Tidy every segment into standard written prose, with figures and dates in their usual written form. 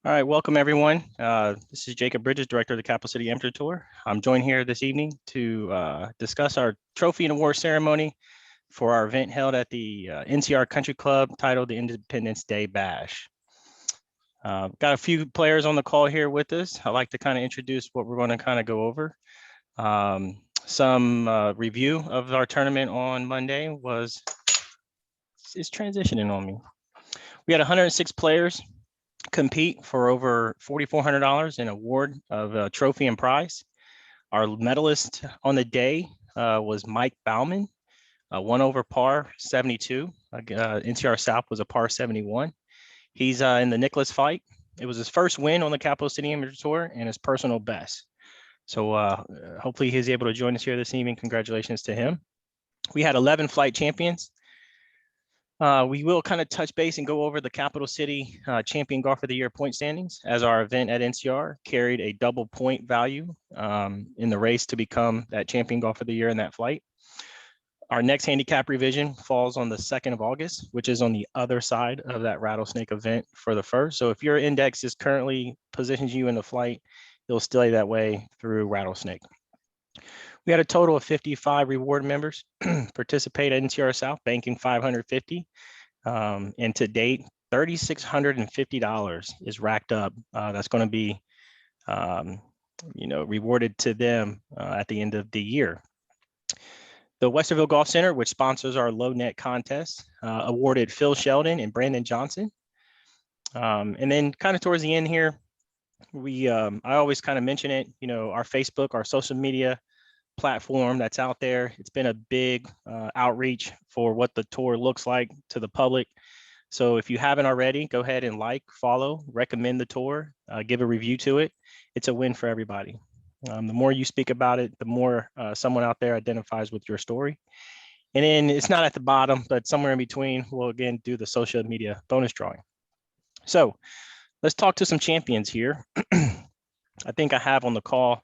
All right, welcome everyone. This is Jacob Bridges, Director of the Capital City Amateur Tour. I'm joined here this evening to discuss our trophy and award ceremony for our event held at the NCR Country Club titled the Independence Day Bash. Got a few players on the call here with us. I'd like to kind of introduce what we're going to kind of go over. Some review of our tournament on Monday is transitioning on me. We had 106 players compete for over $4,400 in award of a trophy and prize. Our medalist on the day was Mike Bauman, 1 over par 72. NCR South was a par 71. He's in the Nicholas fight. It was his first win on the Capital City Amateur Tour and his personal best. So hopefully he's able to join us here this evening. Congratulations to him. We had 11 flight champions. We will kind of touch base and go over the Capital City Champion Golf of the Year point standings, as our event at NCR carried a double point value in the race to become that Champion Golf of the Year in that flight. Our next handicap revision falls on the 2nd of August, which is on the other side of that Rattlesnake event for the first. So if your index is currently positions you in the flight, it'll stay that way through Rattlesnake. We had a total of 55 reward members participate at NCR South, banking $550. And to date, $3,650 is racked up. That's going to be, rewarded to them at the end of the year. The Westfield Golf Center, which sponsors our low net contest, awarded Phil Sheldon and Brandon Johnson. And then kind of towards the end here, I always kind of mention it, our Facebook, our social media platform that's out there. It's been a big outreach for what the tour looks like to the public. So if you haven't already, go ahead and follow, recommend the tour, give a review to it. It's a win for everybody. The more you speak about it, the more someone out there identifies with your story. And then it's not at the bottom, but somewhere in between, we'll again do the social media bonus drawing. So let's talk to some champions here. I think I have on the call.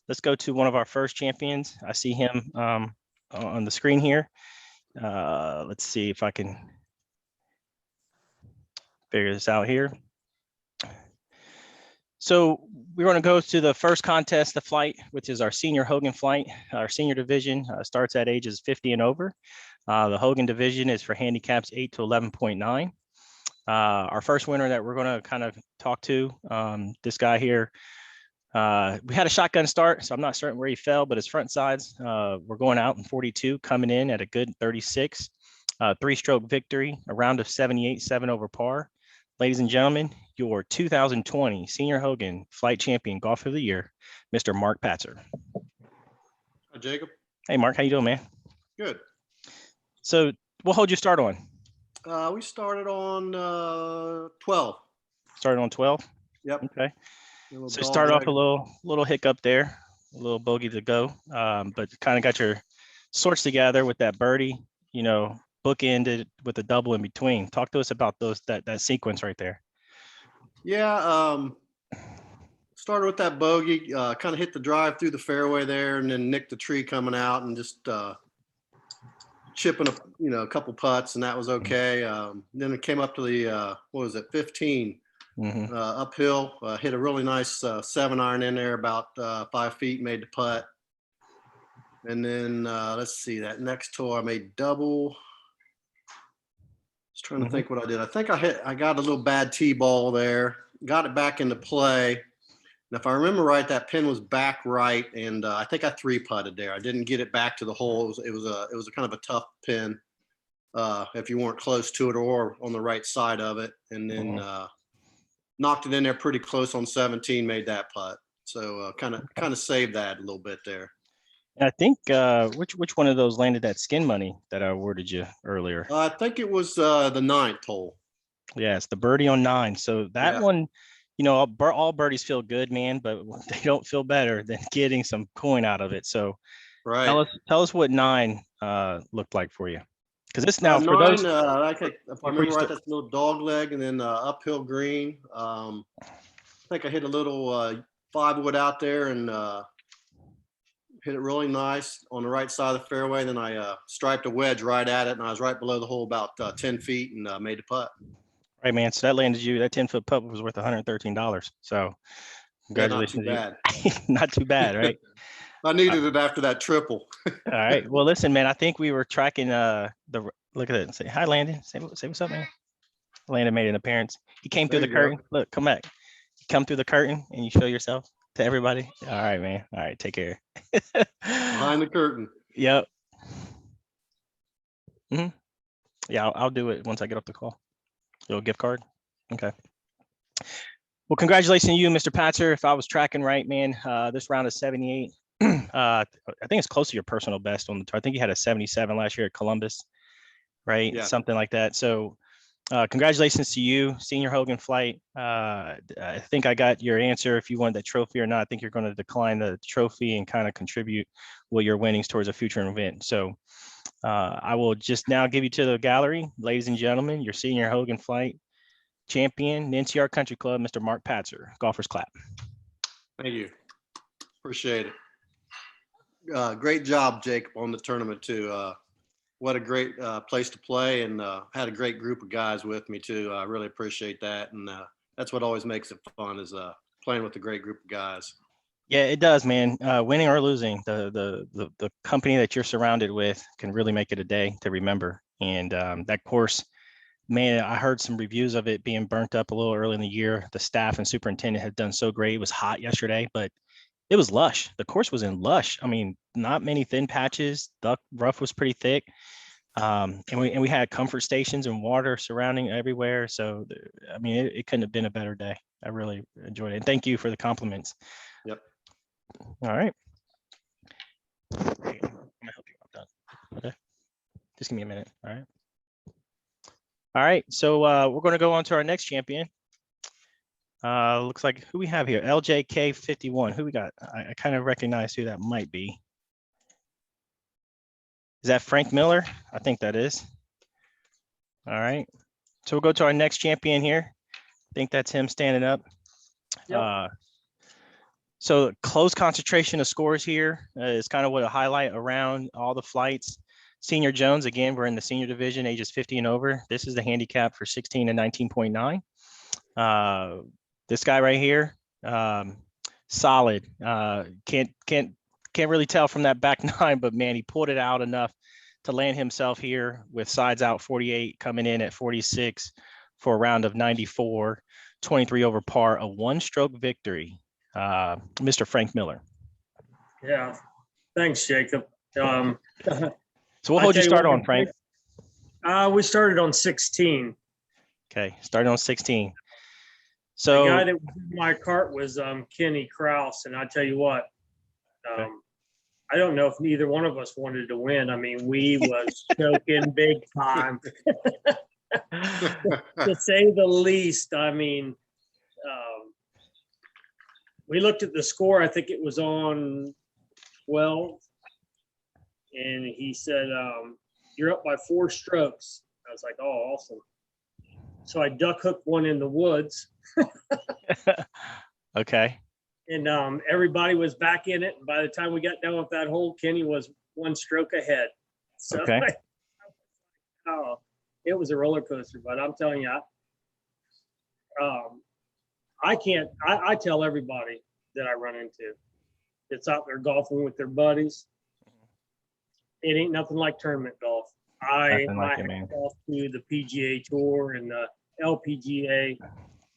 Let's go to one of our first champions. I see him on the screen here. Let's see if I can figure this out here. So we're going to go to the first contest, the flight, which is our senior Hogan flight. Our senior division starts at ages 50 and over. The Hogan division is for handicaps 8 to 11.9. Our first winner that we're going to kind of talk to, this guy here. We had a shotgun start, so I'm not certain where he fell, but his front sides were going out in 42, coming in at a good 36. 3-stroke victory, a round of 78, 7 over par. Ladies and gentlemen, your 2020 Senior Hogan Flight Champion Golf of the Year, Mr. Mark Patzer. Hi, Jacob. Hey, Mark, how you doing, man? Good. So what hold you start on? We started on 12. Started on 12? Yep. Okay. So start off a little hiccup there, a little bogey to go, but kind of got your sorts together with that birdie, bookended with a double in between. Talk to us about that sequence right there. Yeah, started with that bogey, kind of hit the drive through the fairway there, and then nicked the tree coming out, and just chipping a couple putts, and that was okay. Then it came up to the 15. Mm-hmm. Uphill, hit a really nice 7-iron in there, about 5 feet, made the putt. And then let's see, that next tour I made double. Just trying to think what I did. I think I got a little bad T-ball there, got it back into play. And if I remember right, that pin was back right, and I think I 3-putted there. I didn't get it back to the hole. It was a kind of a tough pin if you weren't close to it or on the right side of it. And then knocked it in there pretty close on 17, made that putt. So kind of saved that a little bit there. And I think which one of those landed that skin money that I awarded you earlier? I think it was the 9th hole. Yeah, it's the birdie on 9. So that one, all birdies feel good, man, but they don't feel better than getting some coin out of it. So right. Tell us what 9 looked like for you. Because it's now 9, for those. if I remember right, that's a little dog leg and then uphill green. I think I hit a little 5-wood out there and hit it really nice on the right side of the fairway. Then I striped a wedge right at it, and I was right below the hole about 10 feet and made the putt. Right, man. So that landed you, that 10-foot putt was worth $113. So Yeah, not too congratulations. bad. Not too bad, right? I needed it after that triple. All right. Well, listen, man, I think we were tracking look at it. Say hi, Landon. Say what's up, man. Landon made an appearance. He came through There the you go. curtain. Look, come back. You come through the curtain and you show yourself to everybody. All right, man. All right, take care. Behind the curtain. Yep. Yeah, I'll do it once I get off the call. Little gift card. Okay. Well, congratulations to you, Mr. Patzer. If I was tracking right, man, this round is 78. I think it's close to your personal best on the tour. I think you had a 77 last year at Columbus, right? Yeah. Something like that. So congratulations to you, senior Hogan flight. I think I got your answer if you wanted that trophy or not. I think you're going to decline the trophy and kind of contribute with your winnings towards a future event. So I will just now give you to the gallery, ladies and gentlemen, your senior Hogan flight champion, the NCR Country Club, Mr. Mark Patzer. Golfers clap. Thank you. Appreciate it. Great job, Jacob, on the tournament too. What a great place to play, and had a great group of guys with me too. I really appreciate that, and that's what always makes it fun is playing with a great group of guys. Yeah, it does, man. Winning or losing, the company that you're surrounded with can really make it a day to remember. And that course, man, I heard some reviews of it being burnt up a little early in the year. The staff and superintendent had done so great. It was hot yesterday, but it was lush. The course was in lush. I mean, not many thin patches. The rough was pretty thick. And we had comfort stations and water surrounding everywhere. So, I mean, it couldn't have been a better day. I really enjoyed it. And thank you for the compliments. Yep. All right. I'm gonna help you. I'm done. Okay. Just give me a minute. All right. All right. So we're going to go on to our next champion. Looks like who we have here, LJK 51. Who we got? I kind of recognize who that might be. Is that Frank Miller? I think that is. All right. So we'll go to our next champion here. I think that's him standing up. Yep. So close concentration of scores here is kind of what a highlight around all the flights. Senior Jones, again, we're in the senior division, ages 50 and over. This is the handicap for 16 and 19.9. This guy right here, solid. Can't really tell from that back nine, but man, he pulled it out enough to land himself here with sides out 48, coming in at 46 for a round of 94, 23 over par, a one-stroke victory. Mr. Frank Miller. Yeah, thanks, Jacob. So what hold you start on, Frank? We started on 16. Okay, started on 16. The So guy that was in my cart was Ken Krauss, and I tell you what, Okay. I don't know if neither one of us wanted to win. I mean, we was choking big time, to say the least. I mean, we looked at the score. I think it was on 12, and he said, "You're up by 4 strokes." I was like, "Oh, awesome!" So I duck hooked one in the woods. okay. And everybody was back in it. And by the time we got done with that hole, Kenny was 1 stroke ahead. So Okay. oh, it was a roller coaster. But I'm telling you, I tell everybody that I run into that's out there golfing with their buddies, it ain't nothing like tournament golf. Nothing like it, my man. hat off to the PGA Tour and the LPGA.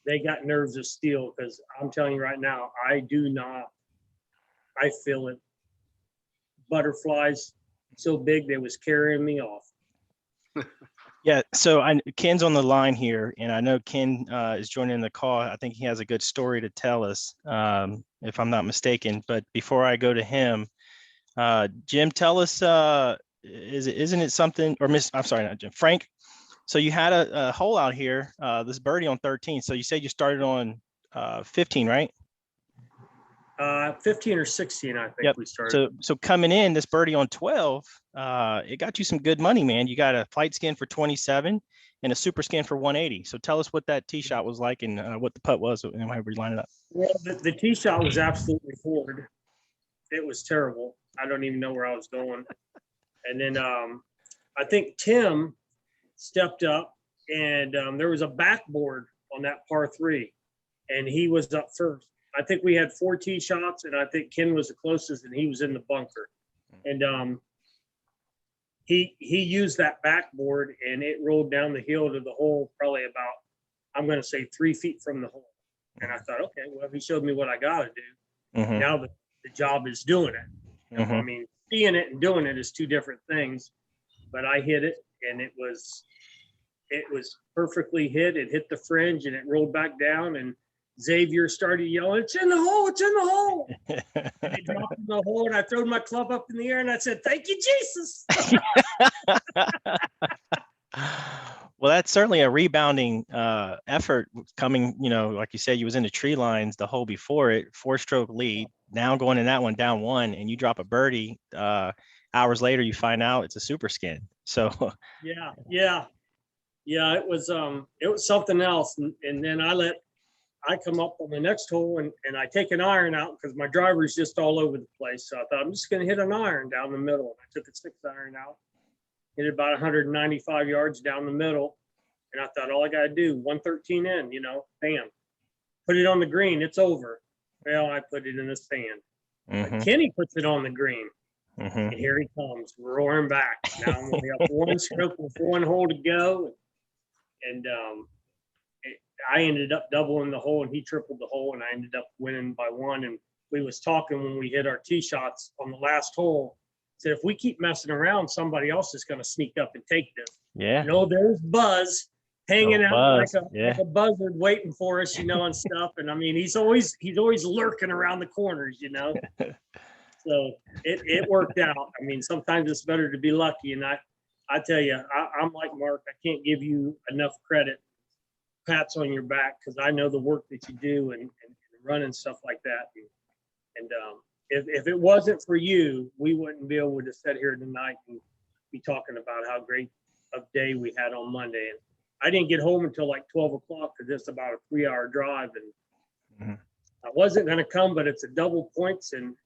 They got nerves of steel, because I'm telling you right now, I feel it. Butterflies so big they was carrying me off. Yeah, so Ken's on the line here, and I know Ken is joining the call. I think he has a good story to tell us, if I'm not mistaken. But before I go to him, Jim, tell us, isn't it something, or I'm sorry, not Jim, Frank. So you had a hole out here, this birdie on 13. So you said you started on 15, right? 15 or 16, I think. Yep. We started. So coming in, this birdie on 12, it got you some good money, man. You got a flight skin for 27 and a super skin for 180. So tell us what that tee shot was like and what the putt was and how we line it up. Well, the tee shot was absolutely forward. It was terrible. I don't even know where I was going. And then I think Tim stepped up and there was a backboard on that par 3, and he was up first. I think we had 4 tee shots, and I think Ken was the closest, and he was in the bunker. And he used that backboard, and it rolled down the hill to the hole, probably about, I'm going to say 3 feet from the hole. And I thought, okay, well, he showed me what I got to do. Mhm. Now the job is doing it. You know, I Mhm. mean, seeing it and doing it is 2 different things. But I hit it, and it was perfectly hit. It hit the fringe, and it rolled back down. And Xavier started yelling, "It's in the hole! It's in the hole!" And I dropped in the hole, and I threw my club up in the air, and I said, "Thank you, Jesus." Well, that's certainly a rebounding effort coming, like you said, you was in the tree lines the hole before it, 4-stroke lead, now going in that one down 1, and you drop a birdie. Hours later, you find out it's a super skin. So Yeah. It was something else. And then I come up on the next hole, and I take an iron out because my driver's just all over the place. So I thought, I'm just going to hit an iron down the middle. And I took a 6-iron out, hit it about 195 yards down the middle. And I thought, all I got to do, 113 in, bam, put it on the green. It's over. Well, I put it in the sand. Mhm. Kenny puts it on the green. Mhm. And here he comes, roaring back. Now I'm only up 1 stroke with 1 hole to go. And I ended up doubling the hole, and he tripled the hole, and I ended up winning by 1. And we was talking when we hit our tee shots on the last hole. Said, if we keep messing around, somebody else is going to sneak up and take this. Yeah. There's Buzz hanging Oh, out Buzz, like a buzzard waiting for us, and stuff. And I mean, he's always lurking around the corners, So it worked out. I mean, sometimes it's better to be lucky. And I tell you, I'm like Mark. I can't give you enough credit, pats on your back, because I know the work that you do and running stuff like that. And if it wasn't for you, we wouldn't be able to sit here tonight and be talking about how great a day we had on Monday. And I didn't get home until like 12 o'clock because it's about a 3-hour drive. And Mhm. I wasn't going to come, but it's a double points. And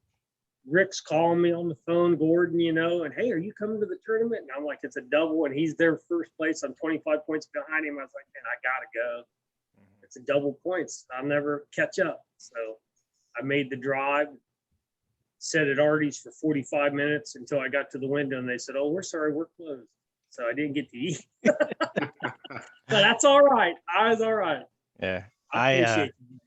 Rick's calling me on the phone, Gordon, and hey, are you coming to the tournament? And I'm like, it's a double, and he's there first place. I'm 25 points behind him. I was like, man, I gotta go. It's a double points. I'll never catch up. So I made the drive, sat at Artie's for 45 minutes until I got to the window, and they said, oh, we're sorry, we're closed. So I didn't get to eat. But that's all right. I was all right. Yeah. I appreciate you.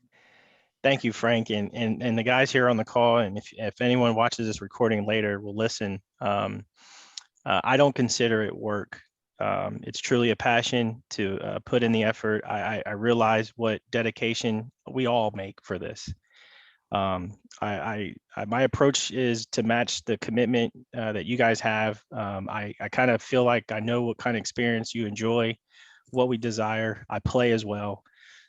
Thank you, Frank, and the guys here on the call. And if anyone watches this recording later will listen, I don't consider it work. It's truly a passion to put in the effort. I realize what dedication we all make for this. My approach is to match the commitment that you guys have. I kind of feel like I know what kind of experience you enjoy, what we desire. I play as well.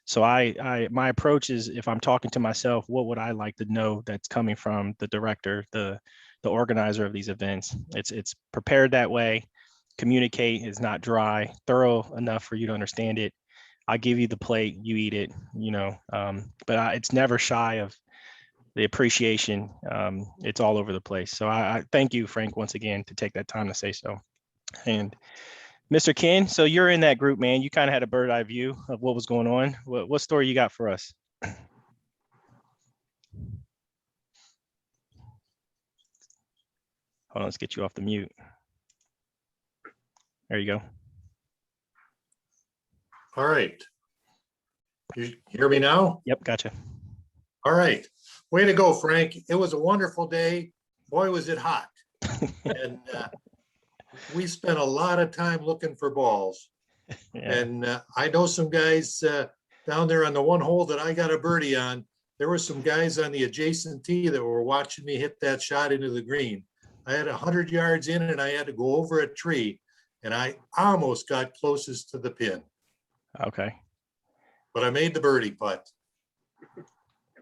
So my approach is, if I'm talking to myself, what would I like to know that's coming from the director, the organizer of these events? It's prepared that way. Communicate is not dry, thorough enough for you to understand it. I give you the plate, you eat it, but it's never shy of the appreciation. It's all over the place. So I thank you, Frank, once again, to take that time to say so. And Mr. Ken, so you're in that group, man. You kind of had a bird eye view of what was going on. What story you got for us? Hold on, let's get you off the mute. There you go. All right. You hear me now? Yep, gotcha. All right. Way to go, Frank. It was a wonderful day. Boy, was it hot. And we spent a lot of time looking for balls. Yeah. And I know some guys down there on the one hole that I got a birdie on. There were some guys on the adjacent tee that were watching me hit that shot into the green. I had 100 yards in and I had to go over a tree, and I almost got closest to the pin. Okay. But I made the birdie putt.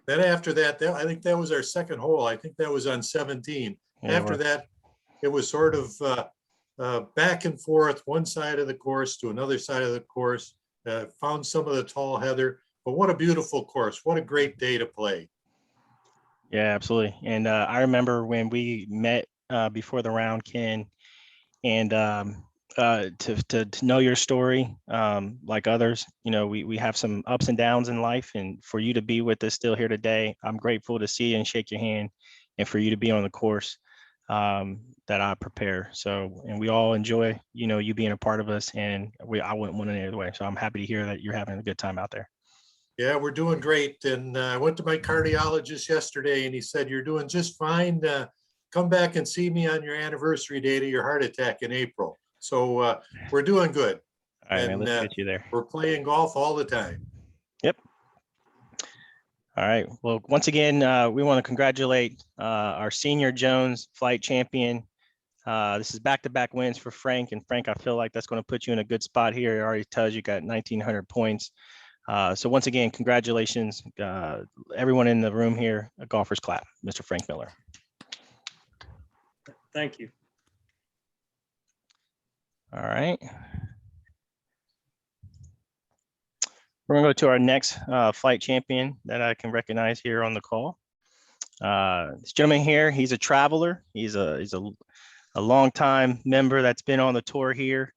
Then after that, I think that was our second hole. I think that was on 17. Yeah, After that, it was sort of back and forth, one side of the course to another side of the course. Found some of the tall heather, but what a beautiful course. What a great day to play. Yeah, absolutely. And I remember when we met before the round, Ken, and to know your story, like others. You know, we have some ups and downs in life, and for you to be with us still here today, I'm grateful to see you and shake your hand, and for you to be on the course that I prepare. So, and we all enjoy, you know, you being a part of us, and I wouldn't want it any other way. So I'm happy to hear that you're having a good time out there. Yeah, we're doing great. And I went to my cardiologist yesterday and he said, you're doing just fine. Come back and see me on your anniversary date of your heart attack in April. So we're doing good. All right, man, And let's get you there. we're playing golf all the time. Yep. All right. Well, once again, we want to congratulate our senior Jones flight champion. This is back-to-back wins for Frank. And Frank, I feel like that's going to put you in a good spot here. It already tells you got 1,900 points. So once again, congratulations, everyone in the room here. A golfer's clap, Mr. Frank Miller. Thank you. All right. We're gonna go to our next flight champion that I can recognize here on the call. This gentleman here, he's a traveler. He's a longtime member that's been on the tour here.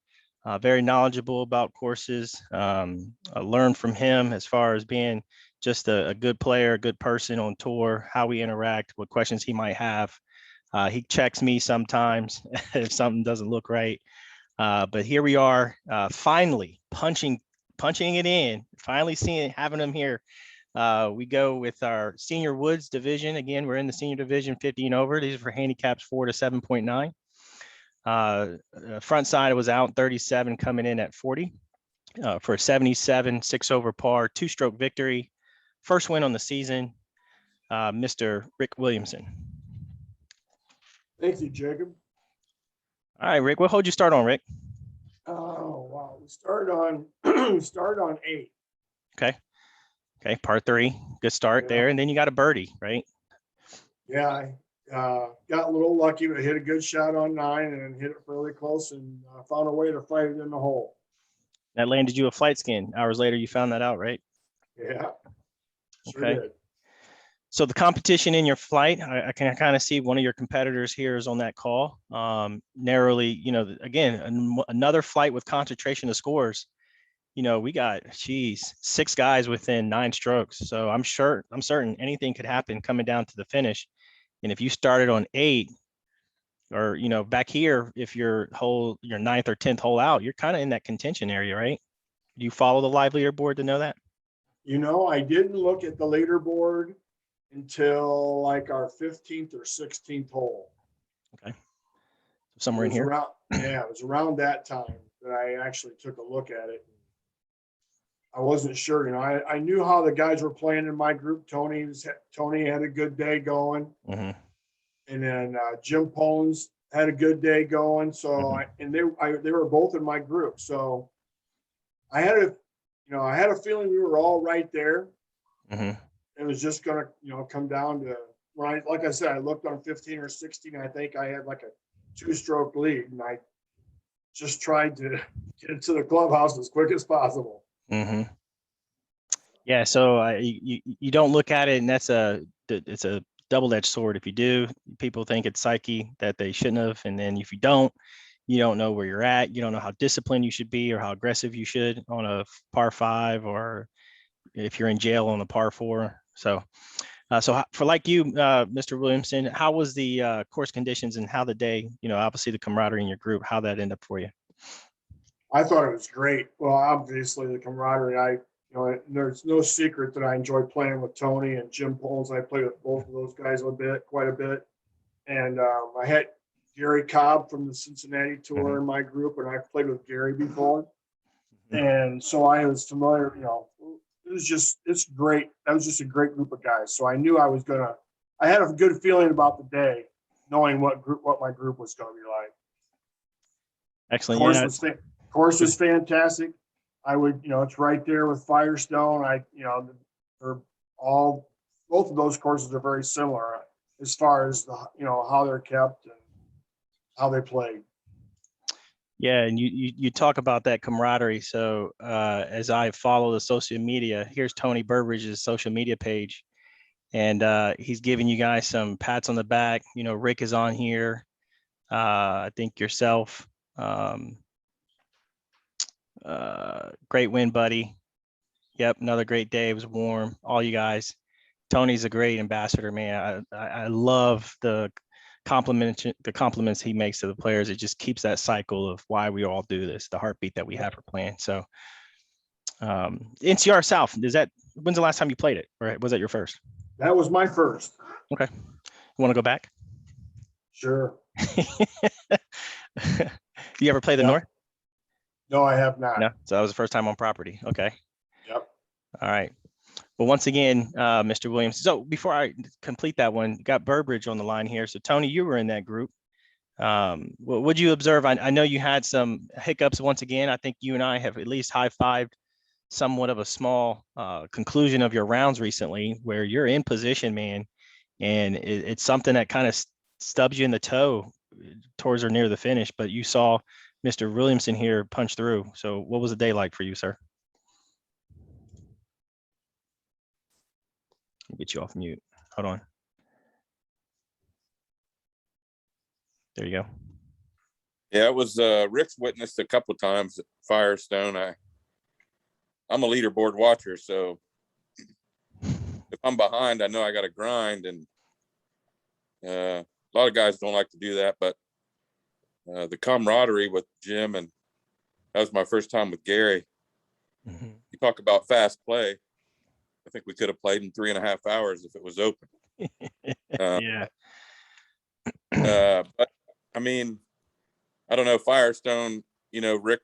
Very knowledgeable about courses. I learned from him as far as being just a good player, a good person on tour, how we interact, what questions he might have. He checks me sometimes if something doesn't look right. But here we are, finally punching it in, finally having him here. We go with our senior woods division. Again, we're in the senior division 50 and over. These are for handicaps 4 to 7.9. Front side was out 37, coming in at 40 for a 77, 6 over par, 2-stroke victory. First win on the season, Mr. Rick Williamson. Thank you, Jacob. All right, Rick, what hold you start on, Rick? Oh, wow. We start on 8. Okay, par 3, good start Yeah. there. And then you got a birdie, right? Yeah, I got a little lucky, but hit a good shot on 9 and hit it fairly close and found a way to fight it in the hole. That landed you a flight skin. Hours later, you found that out, right? Yeah, sure Okay. did. So the competition in your flight, I can kind of see one of your competitors here is on that call. Narrowly, you know, again, another flight with concentration of scores. You know, we got, 6 guys within 9 strokes. So I'm certain anything could happen coming down to the finish. And if you started on 8, or, you know, back here, if your 9th or 10th hole out, you're kind of in that contention area, right? Do you follow the live leaderboard to know that? You know, I didn't look at the leaderboard until like our 15th or 16th hole. Okay. Somewhere in here. It was around that time that I actually took a look at it. I wasn't sure, you know, I knew how the guys were playing in my group. Tony had a good day going. Mm-hmm. And then Jim Pones had a good day going. So, they were both in my group. So I had a feeling we were all right there. Mm-hmm. It was just going to, you know, come down to when like I said, I looked on 15 or 16. And I think I had like a 2-stroke lead, and I just tried to get into the clubhouse as quick as possible. Mm-hmm. Yeah, so you don't look at it, and it's a double-edged sword. If you do, people think it's psyche that they shouldn't have, and then if you don't know where you're at. You don't know how disciplined you should be or how aggressive you should on a par 5, or if you're in jail on a par 4. So for like you, Mr. Williamson, how was the course conditions and how the day? You know, obviously the camaraderie in your group, how that ended up for you? I thought it was great. Well, obviously the camaraderie, there's no secret that I enjoy playing with Tony and Jim Poles. I played with both of those guys quite a bit. And I had Gary Cobb from the Cincinnati tour in my group, and I've played with Gary before. And so I was familiar, it's great. That was just a great group of guys. So I knew I had a good feeling about the day, knowing what my group was going to be like. Excellent. Course was fantastic. It's right there with Firestone. Both of those courses are very similar as far as how they're kept and how they play. Yeah, and you talk about that camaraderie. So as I follow the social media, here's Tony Burbridge's social media page, and he's giving you guys some pats on the back. Rick is on here. I think yourself. Great win, buddy. Yep, another great day. It was warm. All you guys. Tony's a great ambassador, man. I love the compliments he makes to the players. It just keeps that cycle of why we all do this, the heartbeat that we have for playing. So NCR South, when's the last time you played it? Or was that your first? That was my first. Okay. You want to go back? Sure. You ever play the Yeah. North? No, I have not. No. So that was the first time on property. Okay. Yep. All right. Well, once again, Mr. Williams. So before I complete that one, got Burbridge on the line here. So Tony, you were in that group. What would you observe? I know you had some hiccups once again. I think you and I have at least high-fived somewhat of a small conclusion of your rounds recently, where you're in position, man, and it's something that kind of stubs you in the toe towards or near the finish. But you saw Mr. Williamson here punch through. So what was the day like for you, sir? I'll get you off mute. Hold on. There you go. Yeah, it was Rick's witnessed a couple of times at Firestone. I'm a leaderboard watcher, so if I'm behind, I know I got to grind, and a lot of guys don't like to do that, but the camaraderie with Jim, and that was my first time with Gary. Mm-hmm. You talk about fast play. I think we could have played in 3.5 hours if it was open. Yeah. But I mean, I don't know, Firestone, Rick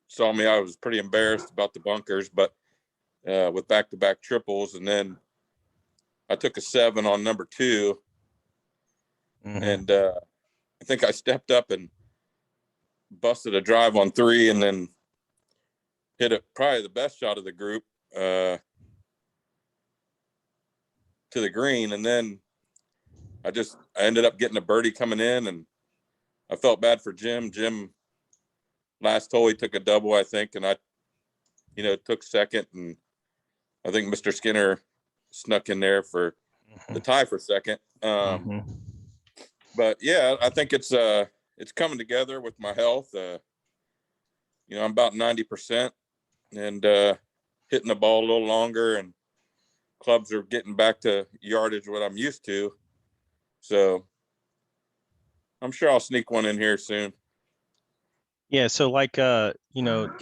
saw me. I was pretty embarrassed about the bunkers, but with back-to-back triples, and then I took a 7 on number 2. Mm-hmm. And I think I stepped up and busted a drive on 3, and then hit it, probably the best shot of the group, to the green. And then I ended up getting a birdie coming in, and I felt bad for Jim. Jim, last hole, he took a double, I think, and I, took second, and I think Mr. Skinner snuck in there for the tie for second. But yeah, I think it's coming together with my health. I'm about 90%, and hitting the ball a little longer, and clubs are getting back to yardage what I'm used to. So I'm sure I'll sneak one in here soon. Yeah. So like, the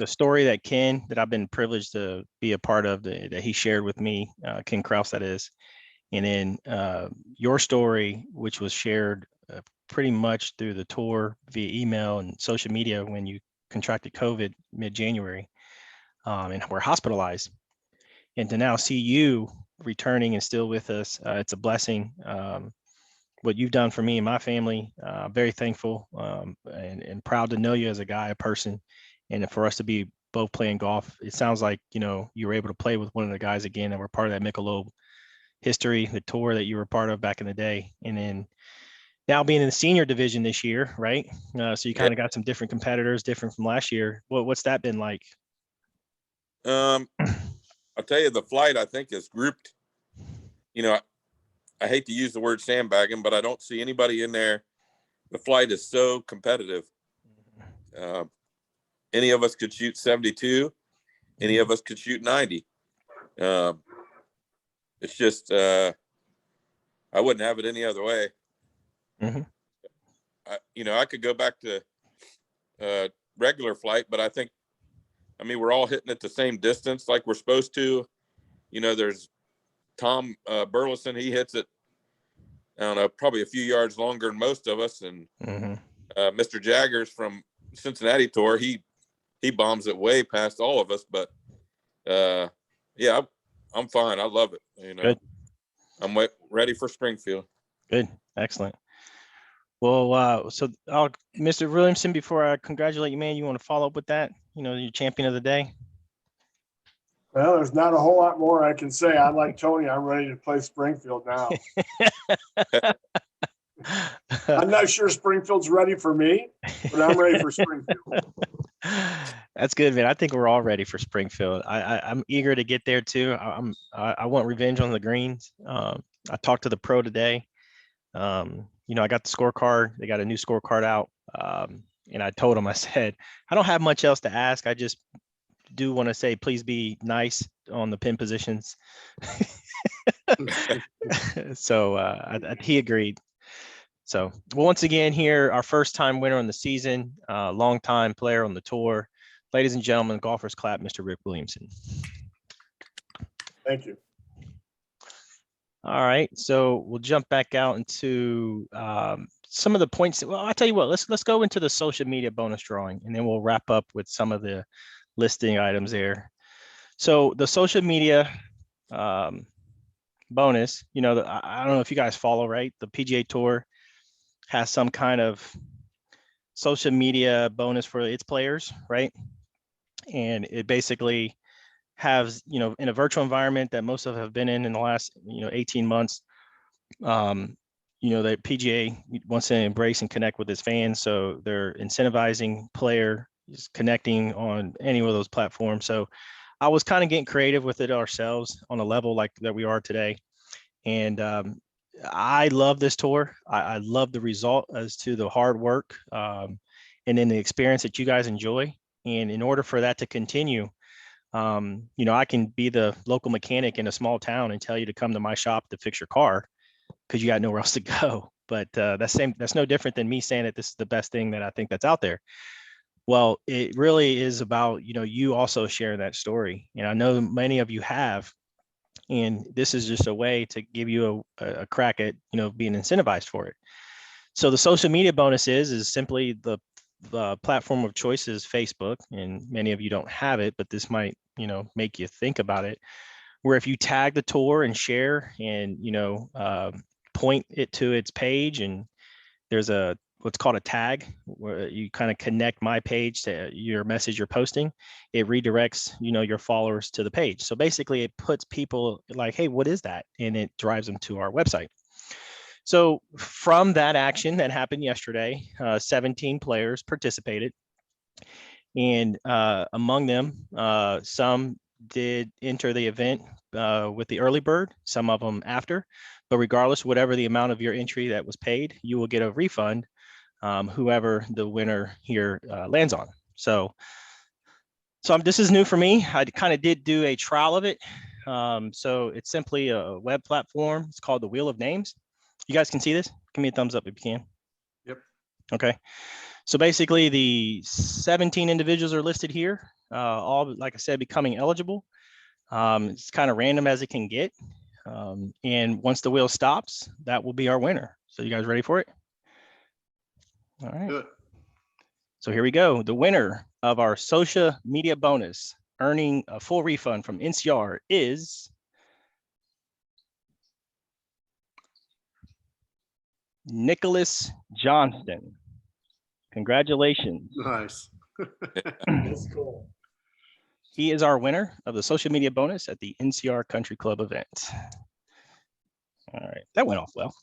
story that Ken, that I've been privileged to be a part of, that he shared with me, Ken Krauss, that is, and then your story, which was shared pretty much through the tour via email and social media when you contracted COVID mid-January, and were hospitalized, and to now see you returning and still with us, it's a blessing. What you've done for me and my family, very thankful, and proud to know you as a guy, a person, and for us to be both playing golf. It sounds like, you were able to play with one of the guys again that were part of that Michelob history, the tour that you were part of back in the day. And then now being in the senior division this year, right? So you kind of got some different competitors, different from last year. What's that been like? I'll tell you, the flight, I think, is grouped. I hate to use the word sandbagging, but I don't see anybody in there. The flight is so competitive. Any of us could shoot 72. Any of us could shoot 90. It's just, I wouldn't have it any other way. Mm-hmm. I could go back to regular flight, but we're all hitting it the same distance like we're supposed to. There's Tom Burleson, he hits it, I don't know, probably a few yards longer than most of us. And Mr. Jaggers from Cincinnati tour, he bombs it way past all of us. But yeah, I'm fine. I love it. Good. I'm ready for Springfield. Good. Excellent. Well, so Mr. Williamson, before I congratulate you, man, you want to follow up with that? Your champion of the day. Well, there's not a whole lot more I can say. I'm like Tony. I'm ready to play Springfield now. I'm not sure Springfield's ready for me, but I'm ready for Springfield. That's good, man. I think we're all ready for Springfield. I'm eager to get there too. I want revenge on the greens. I talked to the pro today. I got the scorecard. They got a new scorecard out. And I told him, I said, I don't have much else to ask. I just do want to say, please be nice on the pin positions. So he agreed. So once again here, our first time winner on the season, long time player on the tour. Ladies and gentlemen, golfers clap, Mr. Rick Williamson. Thank you. All right, so we'll jump back out into some of the points. Well, I'll tell you what, let's go into the social media bonus drawing, and then we'll wrap up with some of the listing items there. So the social media bonus, you know, I don't know if you guys follow, right? The PGA Tour has some kind of social media bonus for its players, right? And it basically has, you know, in a virtual environment that most of have been in the last, 18 months, the PGA wants to embrace and connect with its fans. So they're incentivizing players connecting on any of those platforms. So I was kind of getting creative with it ourselves on a level like that we are today. And I love this tour. I love the result as to the hard work and then the experience that you guys enjoy. And in order for that to continue, I can be the local mechanic in a small town and tell you to come to my shop to fix your car because you got nowhere else to go. But that's no different than me saying that this is the best thing that I think that's out there. Well, it really is about, you also sharing that story. And I know many of you have, and this is just a way to give you a crack at, being incentivized for it. So the social media bonus is simply the platform of choice is Facebook, and many of you don't have it, but this might, make you think about it, where if you tag the tour and share and, point it to its page, and there's what's called a tag where you kind of connect my page to your message you're posting, it redirects, your followers to the page. So basically it puts people like, hey, what is that? And it drives them to our website. So from that action that happened yesterday, 17 players participated. And among them, some did enter the event with the early bird, some of them after. But regardless, whatever the amount of your entry that was paid, you will get a refund, whoever the winner here lands on. So this is new for me. I kind of did do a trial of it. So it's simply a web platform. It's called the Wheel of Names. You guys can see this? Give me a thumbs up if you can. Yep. Okay. So basically the 17 individuals are listed here, all, like I said, becoming eligible. It's kind of random as it can get. And once the wheel stops, that will be our winner. So you guys ready for it? All right. Good. So here we go. The winner of our social media bonus, earning a full refund from NCR, is Nicholas Johnston. Congratulations. Nice. That's cool. He is our winner of the social media bonus at the NCR Country Club event. All right, that went off well.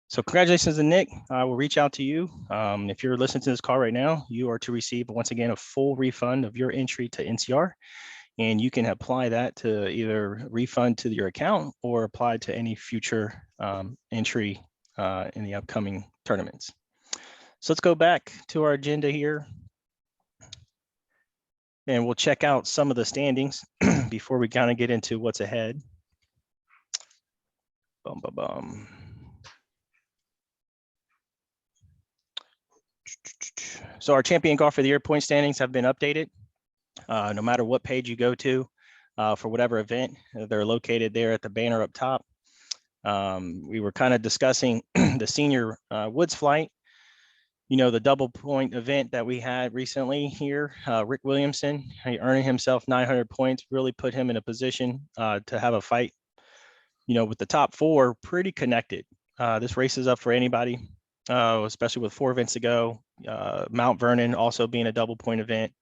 So congratulations to Nick. I will reach out to you. If you're listening to this call right now, you are to receive, once again, a full refund of your entry to NCR. And you can apply that to either refund to your account or apply to any future entry in the upcoming tournaments. So let's go back to our agenda here. And we'll check out some of the standings before we kind of get into what's ahead. Bum, bum, bum. So our champion golf of the year point standings have been updated. No matter what page you go to for whatever event, they're located there at the banner up top. We were kind of discussing the senior Woods flight. The double point event that we had recently here, Rick Williamson, earning himself 900 points, really put him in a position to have a fight, with the top four pretty connected. This race is up for anybody, especially with 4 events to go. Mt Vernon also being a double point event.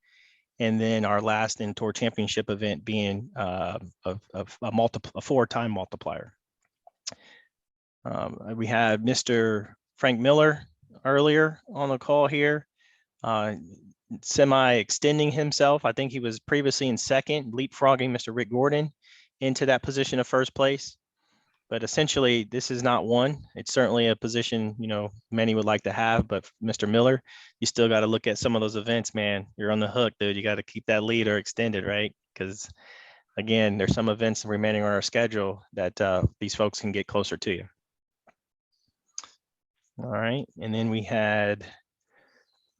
And then our last in tour championship event being a 4-time multiplier. We had Mr. Frank Miller earlier on the call here, semi extending himself. I think he was previously in second, leapfrogging Mr. Rick Gordon into that position of first place. but essentially this is not one. It's certainly a position, you know, many would like to have, but Mr. Miller, you still got to look at some of those events, man. You're on the hook, dude. You got to keep that lead or extend it, right? Because again, there's some events remaining on our schedule that these folks can get closer to you. All right, and then we had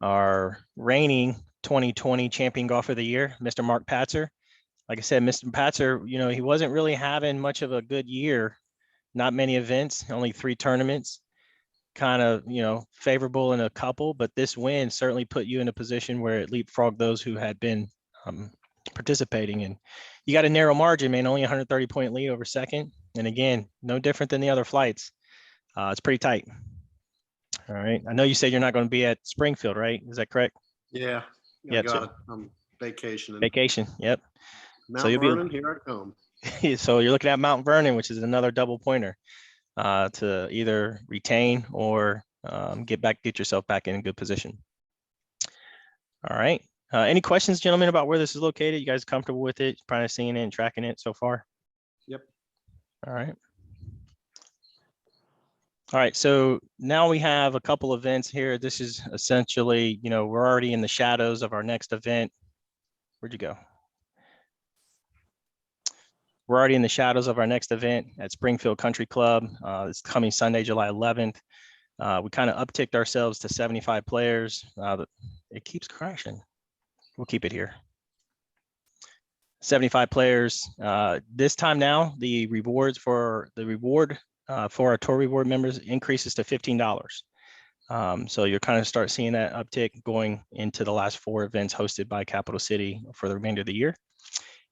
our reigning 2020 champion golfer of the year, Mr. Mark Patzer. Like I said, Mr. Patzer, you know, he wasn't really having much of a good year. Not many events, only 3 tournaments, kind of, you know, favorable in a couple, but this win certainly put you in a position where it leapfrogged those who had been participating. And you got a narrow margin, man, only 130-point lead over second. And again, no different than the other flights. It's pretty tight. All right. I know you said you're not going to be at Springfield, right? Is that correct? Yeah. Yeah, I got it. I'm vacationing. Vacation. Yep. Mount you'll be- Vernon, here I come. So you're looking at Mount Vernon, which is another double pointer to either retain or get yourself back in a good position. All right. Any questions, gentlemen, about where this is located? You guys comfortable with it? Probably seeing it and tracking it so far? Yep. All right. All right. So now we have a couple events here. This is essentially, you know, we're already in the shadows of our next event. Where'd you go? We're already in the shadows of our next event at Springfield Country Club. It's coming Sunday, July 11th. We kind of upticked ourselves to 75 players. It keeps crashing. We'll keep it here. 75 players. This time now, the reward for our tour reward members increases to $15. So you'll kind of start seeing that uptick going into the last 4 events hosted by Capital City for the remainder of the year.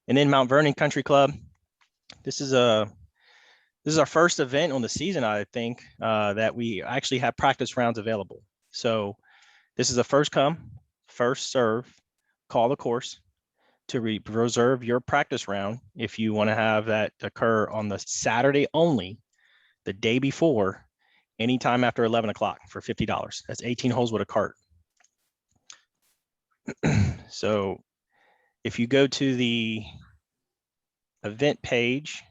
And then Mt Vernon Country Club. This is our first event on the season, I think, that we actually have practice rounds available. So this is a first come, first serve, call the course to reserve your practice round if you want to have that occur on the Saturday only, the day before, anytime after 11 o'clock for $50. That's 18 holes with a cart. So if you go to the event page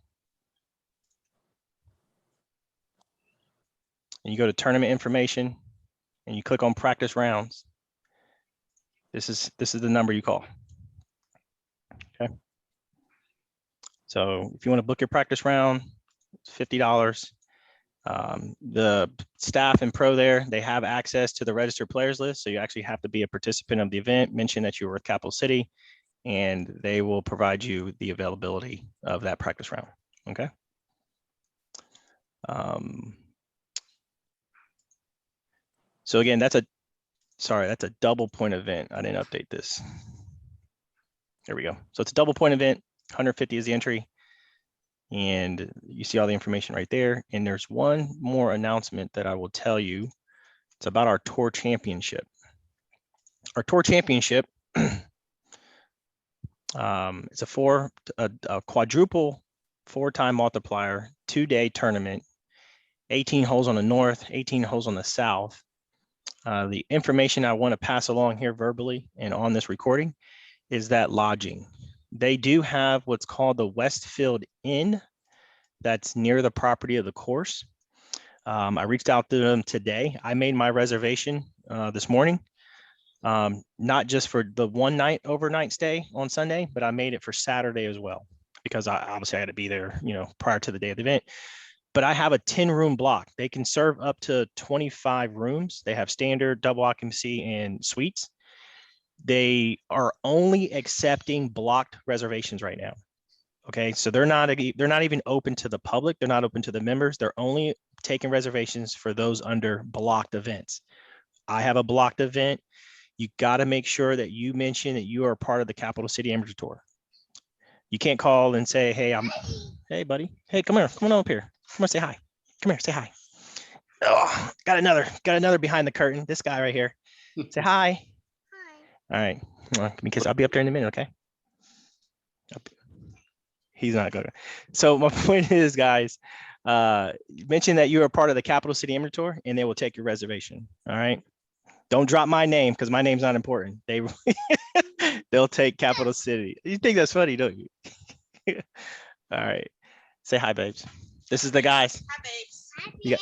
and you go to tournament information and you click on practice rounds, this is the number you call. Okay. So if you want to book your practice round, it's $50. The staff and pro there, they have access to the registered players list. So you actually have to be a participant of the event, mention that you were with Capital City, and they will provide you the availability of that practice round. Okay. So again, that's a double point event. I didn't update this. There we go. So it's a double point event. 150 is the entry. And you see all the information right there. And there's one more announcement that I will tell you. It's about our tour championship. Our tour championship, it's a quadruple 4-time multiplier, 2-day tournament, 18 holes on the north, 18 holes on the south. The information I want to pass along here verbally and on this recording is that lodging. They do have what's called the Westfield Inn that's near the property of the course. I reached out to them today. I made my reservation this morning, not just for the one night overnight stay on Sunday, but I made it for Saturday as well, because I obviously had to be there, you know, prior to the day of the event. But I have a 10-room block. They can serve up to 25 rooms. They have standard, double occupancy, and suites. They are only accepting blocked reservations right now. Okay, so they're not even open to the public. They're not open to the members. They're only taking reservations for those under blocked events. I have a blocked event. You got to make sure that you mention that you are part of the Capital City Amateur Tour. You can't call and say, hey, buddy. Hey, come on up here. Come on, say hi. Come here, say hi. Oh, got another behind the curtain. This guy right here. Say hi. All right, because I'll be up there in a minute, okay? He's not going to. So my point is, guys, mention that you are part of the Capital City Amateur Tour, and they will take your reservation. All right. Don't drop my name, because my name's not important. They'll take Capital City. You think that's funny, don't you? All right. Say hi, babes. This is the guys. Hi, babes. You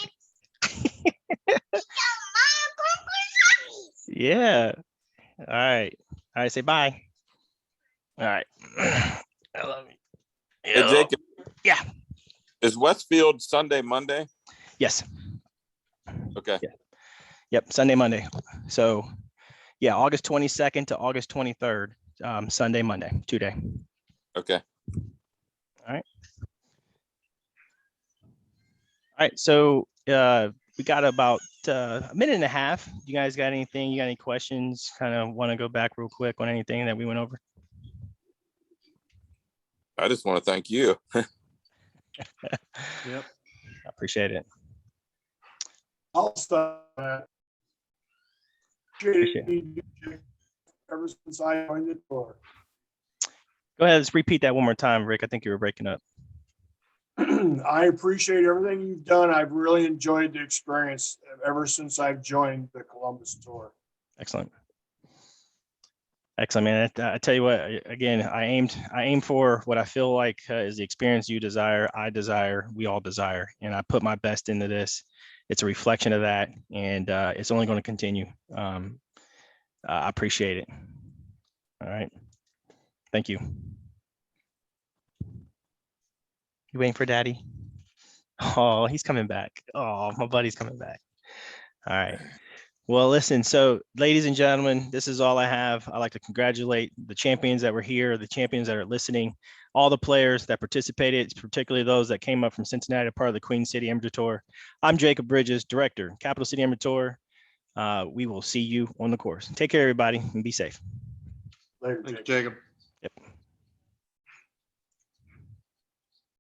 Yeah. All right. All right. Say bye. All right. I love you. Hey, Jacob. Yeah. Is Westfield Sunday, Monday? Yes. Okay. Yeah. Yep. Sunday, Monday. So yeah, August 22nd to August 23rd. Sunday, Monday, 2-day. Okay. All right. So we got about a minute and a half. You guys got anything? You got any questions? Kind of want to go back real quick on anything that we went over? I just want to thank you. Yep. I appreciate it. I'll stop that. Appreciate Ever since I joined the tour. Go ahead. Let's repeat that one more time, Rick. I think you were breaking up. I appreciate everything you've done. I've really enjoyed the experience ever since I've joined the Columbus tour. Excellent. Excellent, man. I tell you what, again, I aim for what I feel like is the experience you desire, I desire, we all desire. And I put my best into this. It's a reflection of that. And it's only going to continue. I appreciate it. All right. Thank you. You waiting for daddy? Oh, he's coming back. Oh, my buddy's coming back. All right. Well, listen, so ladies and gentlemen, this is all I have. I'd like to congratulate the champions that were here, the champions that are listening, all the players that participated, particularly those that came up from Cincinnati, part of the Queen City Amateur Tour. I'm Jacob Bridges, Director, Capital City Amateur Tour. We will see you on the course. Take care, everybody, and be safe. Later, Thanks, Jake. Jacob. Yep.